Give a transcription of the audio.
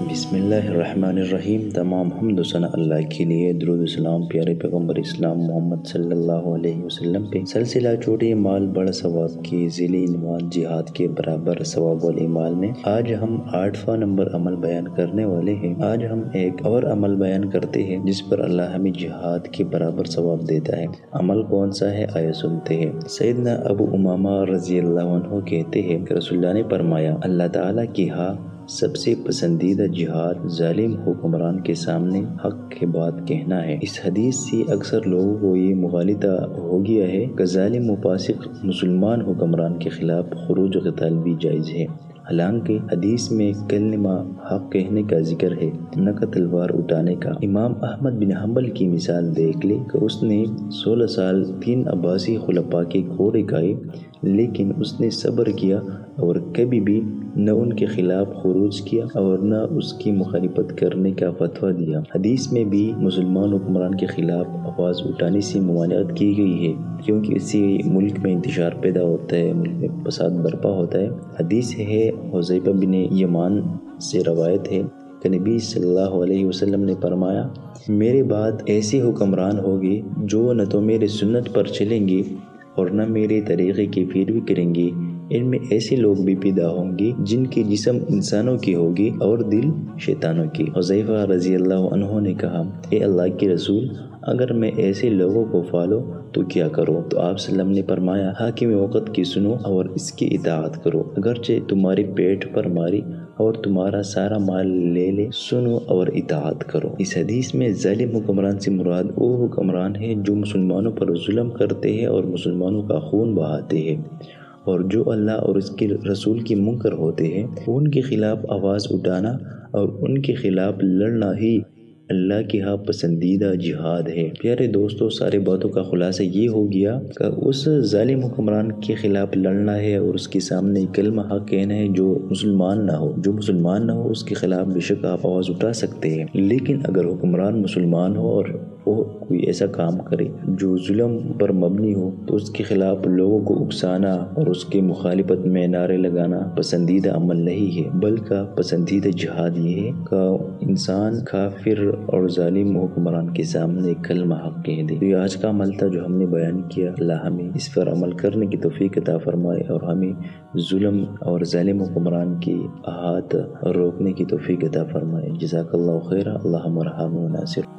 بسم اللہ الرحمن الرحیم۔ تمام حمد و ثنا اللہ کے لیے، درود و سلام پیارے پیغمبر اسلام محمد صلی اللہ علیہ وسلم پہ۔ سلسلہ چھوٹے مال بڑا ثواب کی ذیلی عنوان جہاد کے برابر ثواب والاعمال میں آج ہم 8واں نمبر عمل بیان کرنے والے ہیں۔ آج ہم ایک اور عمل بیان کرتے ہیں جس پر اللہ ہمیں جہاد کے برابر ثواب دیتا ہے۔ عمل کون سا ہے، آئے سنتے ہیں۔ سیدنا ابو امامہ رضی اللہ عنہ کہتے ہیں کہ رسول اللہ نے فرمایا، اللہ تعالیٰ کی ہاں سب سے پسندیدہ جہاد ظالم حکمران کے سامنے حق کی بات کہنا ہے۔ اس حدیث سے اکثر لوگوں کو یہ مغالطہ ہو گیا ہے کہ ظالم و فاسق مسلمان حکمران کے خلاف خروج و قتال بھی جائز ہے، حالانکہ حدیث میں کلمہ حق کہنے کا ذکر ہے، نہ کہ تلوار اٹھانے کا۔ امام احمد بن حنبل کی مثال دیکھ لے کہ اس نے 16 سال 3 عباسی خلفاء کے گھوڑے کھائے، لیکن اس نے صبر کیا اور کبھی بھی نہ ان کے خلاف خروج کیا اور نہ اس کی مخالفت کرنے کا فتویٰ دیا۔ حدیث میں بھی مسلمان حکمران کے خلاف آواز اٹھانے سے ممانعت کی گئی ہے، کیونکہ اس سے ملک میں انتشار پیدا ہوتا ہے، ملک میں فساد برپا ہوتا ہے۔ حدیث ہے، حذیفہ بن یمان سے روایت ہے کہ نبی صلی اللہ علیہ وسلم نے فرمایا، میرے بعد ایسے حکمران ہوگے جو نہ تو میرے سنت پر چلیں گے اور نہ میرے طریقے کی پیروی کریں گے۔ ان میں ایسے لوگ بھی پیدا ہوں گے جن کی جسم انسانوں کی ہوگی اور دل شیطانوں کی۔ حذیفہ رضی اللہ عنہ نے کہا، اے اللہ کے رسول، اگر میں ایسے لوگوں کو پالوں تو کیا کروں؟ تو آپ صلی اللہ علیہ وسلم نے فرمایا، حاکم وقت کی سنو اور اس کی اطاعت کرو، اگرچہ تمہارے پیٹ پر ماری اور تمہارا سارا مال لے لے، سنو اور اطاعت کرو۔ اس حدیث میں ظالم حکمران سے مراد وہ حکمران ہے جو مسلمانوں پر ظلم کرتے ہیں اور مسلمانوں کا خون بہاتے ہیں، اور جو اللہ اور اس کے رسول کی منکر ہوتے ہیں، ان کے خلاف آواز اٹھانا اور ان کے خلاف لڑنا ہی اللہ کی ہاں پسندیدہ جہاد ہے۔ پیارے دوستو، سارے باتوں کا خلاصہ یہ ہو گیا کہ اس ظالم حکمران کے خلاف لڑنا ہے اور اس کے سامنے کلمہ حق کہنا ہے جو مسلمان نہ ہو، اس کے خلاف بے شک آپ آواز اٹھا سکتے ہیں، لیکن اگر حکمران مسلمان ہو اور وہ کوئی ایسا کام کرے جو ظلم پر مبنی ہو تو اس کے خلاف لوگوں کو اکسانا اور اس کے مخالفت میں نعرے لگانا پسندیدہ عمل نہیں ہے، بلکہ پسندیدہ جہاد یہ ہے کہ انسان کافر اور ظالم حکمران کے سامنے کلمہ حق کہہ دے۔ یہ آج کا عمل تھا جو ہم نے بیان کیا۔ اللہ ہمیں اس پر عمل کرنے کی توفیق عطا فرمائے اور ہمیں ظلم اور ظالم حکمران کی احاطہ روکنے کی توفیق عطا فرمائے۔ جزاک اللہ خیرہ، اللہم ارحم و ناصر۔